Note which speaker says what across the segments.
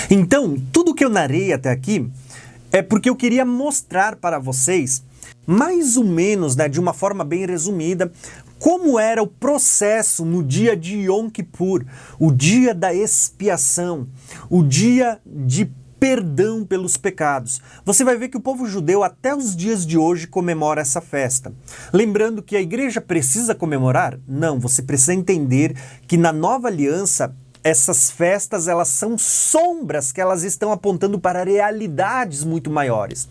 Speaker 1: Então, tudo que eu narrei até aqui é porque eu queria mostrar para vocês, mais ou menos, né, de uma forma bem resumida, como era o processo no dia de Yom Kippur, o dia da expiação, o dia de perdão pelos pecados. Você vai ver que o povo judeu até os dias de hoje comemora essa festa. Lembrando que a igreja precisa comemorar? Não, você precisa entender que na nova aliança essas festas, elas são sombras que elas estão apontando para realidades muito maiores.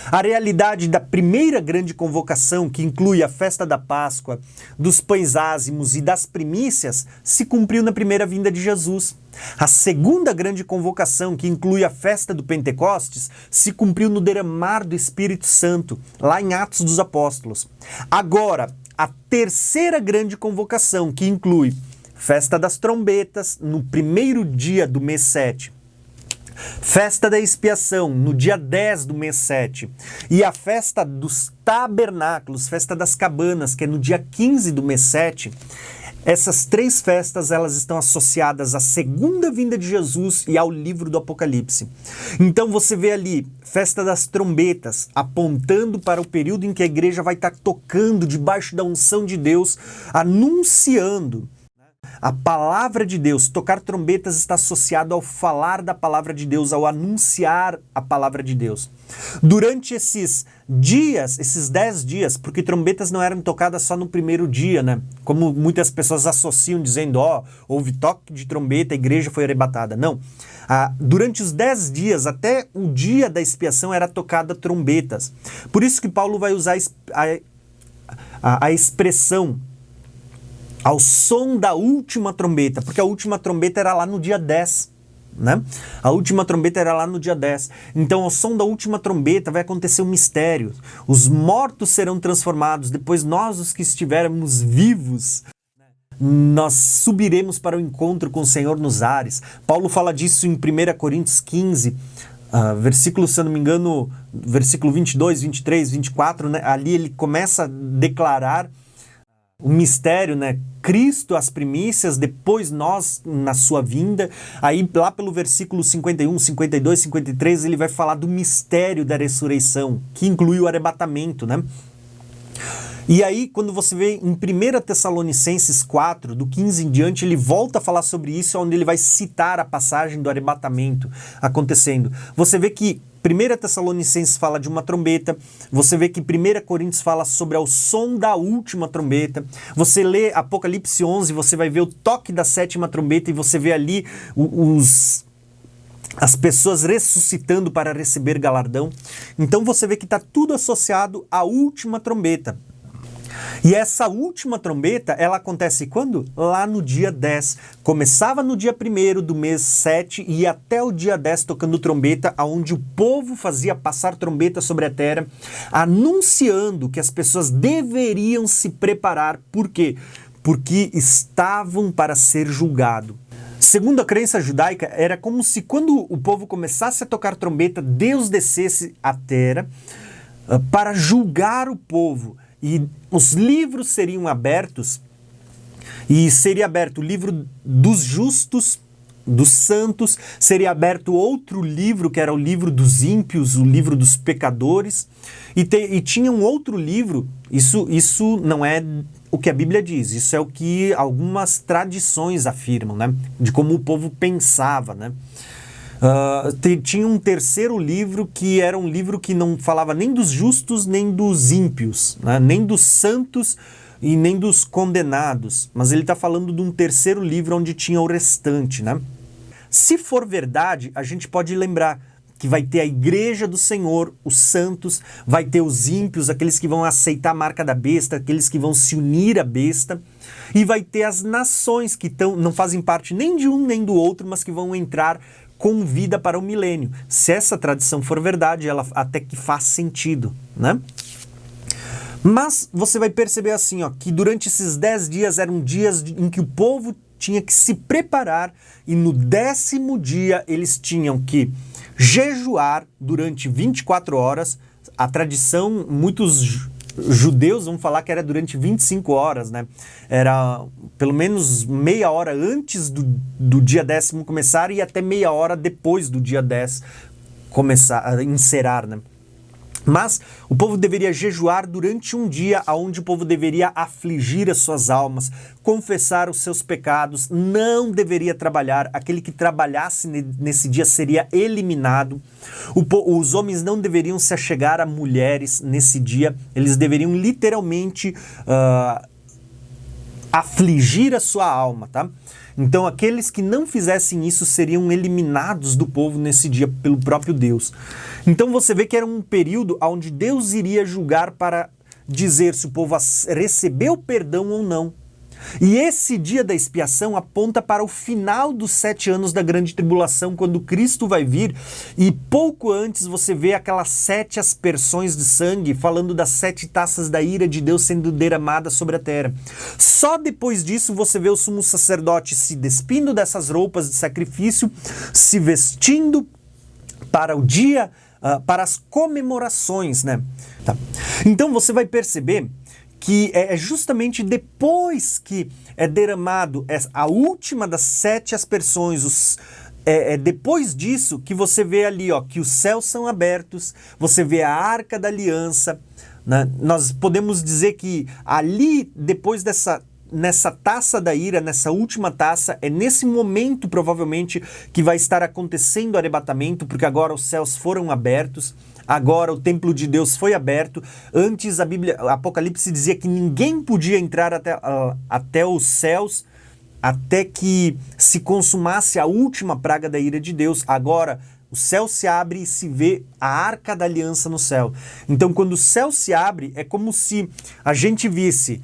Speaker 1: A realidade da primeira grande convocação, que inclui a festa da Páscoa, dos pães ázimos e das primícias, se cumpriu na primeira vinda de Jesus. A segunda grande convocação, que inclui a festa do Pentecostes, se cumpriu no derramar do Espírito Santo, lá em Atos dos Apóstolos. Agora, a terceira grande convocação, que inclui Festa das Trombetas, no primeiro dia do mês 7. Festa da Expiação, no dia 10 do mês 7. E a Festa dos Tabernáculos, Festa das Cabanas, que é no dia 15 do mês 7. Essas três festas, elas estão associadas à segunda vinda de Jesus e ao livro do Apocalipse. Então você vê ali, Festa das Trombetas, apontando para o período em que a igreja vai estar tocando debaixo da unção de Deus, anunciando a palavra de Deus. Tocar trombetas está associado ao falar da palavra de Deus, ao anunciar a palavra de Deus. Durante esses dias, esses 10 dias, porque trombetas não eram tocadas só no primeiro dia, né? Como muitas pessoas associam, dizendo, houve toque de trombeta, a igreja foi arrebatada. Não. Durante os 10 dias, até o dia da expiação, era tocada trombetas. Por isso que Paulo vai usar a expressão ao som da última trombeta, porque a última trombeta era lá no dia 10, né? A última trombeta era lá no dia 10. Então, ao som da última trombeta vai acontecer um mistério. Os mortos serão transformados, depois nós, os que estivermos vivos, nós subiremos para o encontro com o Senhor nos ares. Paulo fala disso em 1 Coríntios 15, versículo, se eu não me engano, versículo 22, 23, 24, né? Ali ele começa a declarar o mistério, né? Cristo as primícias, depois nós na sua vinda. Aí lá pelo versículo 51, 52, 53, ele vai falar do mistério da ressurreição, que inclui o arrebatamento, né? E aí, quando você vê em 1 Tessalonicenses 4, do 15 em diante, ele volta a falar sobre isso, onde ele vai citar a passagem do arrebatamento acontecendo. Você vê que 1 Tessalonicenses fala de uma trombeta, você vê que 1 Coríntios fala sobre o som da última trombeta, você lê Apocalipse 11, você vai ver o toque da sétima trombeta e você vê ali as pessoas ressuscitando para receber galardão. Então você vê que está tudo associado à última trombeta. E essa última trombeta, ela acontece quando? Lá no dia 10. Começava no dia 1º do mês 7 e ia até o dia 10 tocando trombeta, onde o povo fazia passar trombeta sobre a terra, anunciando que as pessoas deveriam se preparar. Por quê? Porque estavam para ser julgados. Segundo a crença judaica, era como se quando o povo começasse a tocar trombeta, Deus descesse à terra para julgar o povo. E os livros seriam abertos, e seria aberto o livro dos justos, dos santos, seria aberto outro livro, que era o livro dos ímpios, o livro dos pecadores, e tinha um outro livro, isso não é o que a Bíblia diz, isso é o que algumas tradições afirmam, né? De como o povo pensava, né? Tinha um terceiro livro que era um livro que não falava nem dos justos nem dos ímpios, né? Nem dos santos e nem dos condenados, mas ele está falando de um terceiro livro onde tinha o restante, né? Se for verdade, a gente pode lembrar que vai ter a igreja do Senhor, os santos, vai ter os ímpios, aqueles que vão aceitar a marca da besta, aqueles que vão se unir à besta, e vai ter as nações que não fazem parte nem de um nem do outro, mas que vão entrar com vida para o milênio. Se essa tradição for verdade, ela até que faz sentido, né? Mas você vai perceber assim, que durante esses 10 dias eram dias em que o povo tinha que se preparar e no 10º dia eles tinham que jejuar durante 24 horas. A tradição, muitos judeus vão falar que era durante 25 horas, né? Era pelo menos meia hora antes do dia 10º começar e até meia hora depois do dia 10 começar, encerar, né? Mas o povo deveria jejuar durante um dia, onde o povo deveria afligir as suas almas, confessar os seus pecados, não deveria trabalhar. Aquele que trabalhasse nesse dia seria eliminado. Os homens não deveriam se achegar a mulheres nesse dia, eles deveriam literalmente afligir a sua alma, tá? Então aqueles que não fizessem isso seriam eliminados do povo nesse dia pelo próprio Deus. Então você vê que era um período onde Deus iria julgar para dizer se o povo recebeu perdão ou não. E esse dia da expiação aponta para o final dos 7 anos da grande tribulação, quando Cristo vai vir, e pouco antes você vê aquelas 7 aspersões de sangue, falando das 7 taças da ira de Deus sendo derramadas sobre a terra. Só depois disso você vê o sumo sacerdote se despindo dessas roupas de sacrifício, se vestindo para o dia, para as comemorações, né? Tá. Então você vai perceber que é justamente depois que é derramado a última das 7 aspersões, depois disso que você vê ali, ó, que os céus são abertos, você vê a Arca da Aliança, né? Nós podemos dizer que ali, depois nessa taça da ira, nessa última taça, é nesse momento provavelmente que vai estar acontecendo o arrebatamento, porque agora os céus foram abertos. Agora o templo de Deus foi aberto. Antes a Bíblia, Apocalipse dizia que ninguém podia entrar até os céus até que se consumasse a última praga da ira de Deus. Agora o céu se abre e se vê a Arca da Aliança no céu. Então quando o céu se abre, é como se a gente visse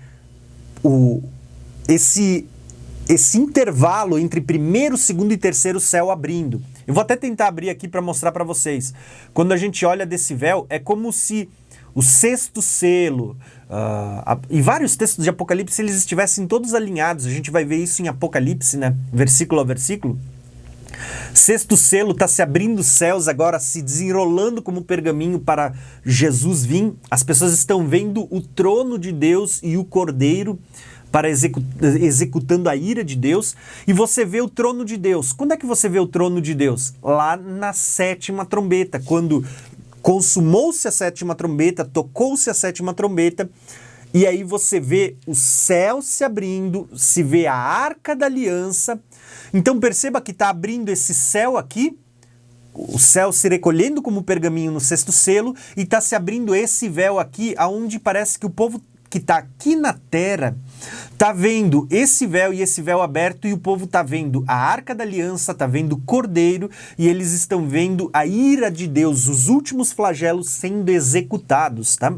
Speaker 1: esse intervalo entre primeiro, segundo e terceiro céu abrindo. Eu vou até tentar abrir aqui para mostrar para vocês. Quando a gente olha desse véu, é como se o 6º selo e vários textos de Apocalipse eles estivessem todos alinhados. A gente vai ver isso em Apocalipse, né? Versículo a versículo. 6º selo está se abrindo os céus agora, se desenrolando como pergaminho para Jesus vir. As pessoas estão vendo o trono de Deus e o Cordeiro para executando a ira de Deus, e você vê o trono de Deus. Quando é que você vê o trono de Deus? Lá na 7ª trombeta, quando consumou-se a 7ª trombeta, tocou-se a 7ª trombeta, e aí você vê o céu se abrindo, se vê a Arca da Aliança. Então perceba que está abrindo esse céu aqui, o céu se recolhendo como pergaminho no 6º selo, e está se abrindo esse véu aqui, aonde parece que o povo que está aqui na terra está vendo esse véu e esse véu aberto, e o povo está vendo a Arca da Aliança, está vendo o Cordeiro, e eles estão vendo a ira de Deus, os últimos flagelos sendo executados, tá?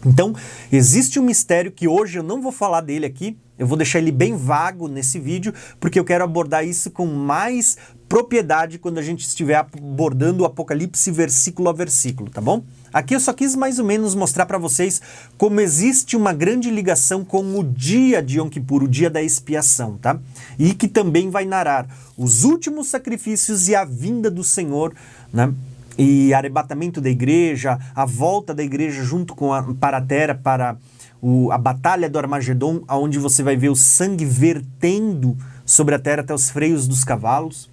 Speaker 1: Então, existe um mistério que hoje eu não vou falar dele aqui, eu vou deixar ele bem vago nesse vídeo, porque eu quero abordar isso com mais propriedade quando a gente estiver abordando o Apocalipse versículo a versículo, tá bom? Aqui eu só quis mais ou menos mostrar para vocês como existe uma grande ligação com o dia de Yom Kippur, o dia da expiação, tá? E que também vai narrar os últimos sacrifícios e a vinda do Senhor, né? E arrebatamento da igreja, a volta da igreja junto para a terra, para a batalha do Armagedon, onde você vai ver o sangue vertendo sobre a terra até os freios dos cavalos.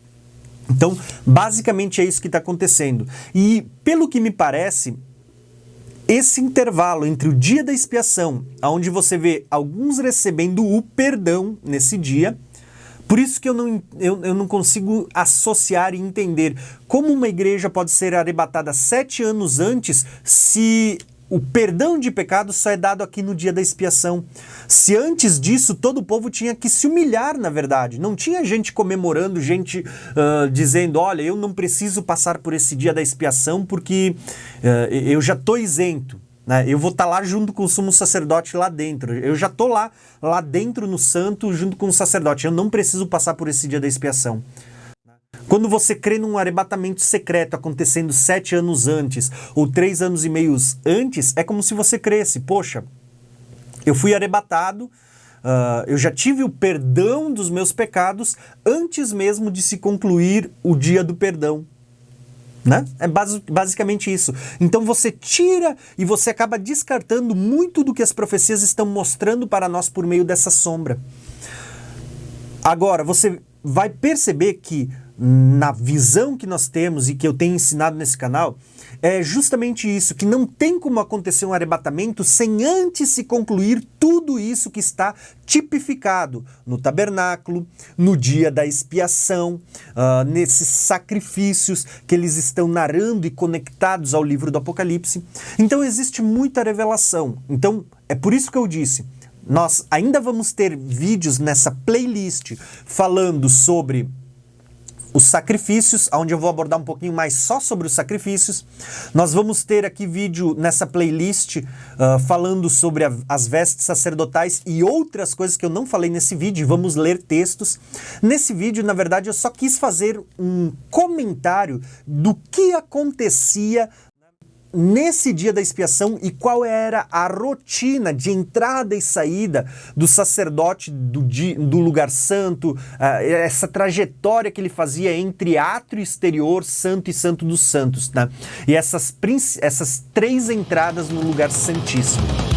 Speaker 1: Então, basicamente é isso que está acontecendo. E, pelo que me parece, esse intervalo entre o dia da expiação, onde você vê alguns recebendo o perdão nesse dia, por isso que eu não consigo associar e entender como uma igreja pode ser arrebatada 7 anos antes se o perdão de pecados só é dado aqui no dia da expiação. Se antes disso todo o povo tinha que se humilhar, na verdade. Não tinha gente comemorando, gente dizendo, olha, eu não preciso passar por esse dia da expiação porque eu já estou isento. Né? Eu vou estar lá junto com o sumo sacerdote lá dentro. Eu já estou lá dentro no santo junto com o sacerdote. Eu não preciso passar por esse dia da expiação. Quando você crê num arrebatamento secreto acontecendo 7 anos antes ou 3 anos e meio antes, é como se você cresse, poxa, eu fui arrebatado, eu já tive o perdão dos meus pecados antes mesmo de se concluir o dia do perdão. Né? É basicamente isso. Então você tira e você acaba descartando muito do que as profecias estão mostrando para nós por meio dessa sombra. Agora, você vai perceber que na visão que nós temos e que eu tenho ensinado nesse canal, é justamente isso, que não tem como acontecer um arrebatamento sem antes se concluir tudo isso que está tipificado no tabernáculo, no dia da expiação, nesses sacrifícios que eles estão narrando e conectados ao livro do Apocalipse. Então existe muita revelação. Então é por isso que eu disse, nós ainda vamos ter vídeos nessa playlist falando sobre os sacrifícios, onde eu vou abordar um pouquinho mais só sobre os sacrifícios. Nós vamos ter aqui vídeo nessa playlist falando sobre as vestes sacerdotais e outras coisas que eu não falei nesse vídeo, vamos ler textos. Nesse vídeo, na verdade, eu só quis fazer um comentário do que acontecia nesse dia da expiação e qual era a rotina de entrada e saída do sacerdote do lugar santo, essa trajetória que ele fazia entre átrio exterior, santo e santo dos santos, né? E essas 3 entradas no lugar santíssimo.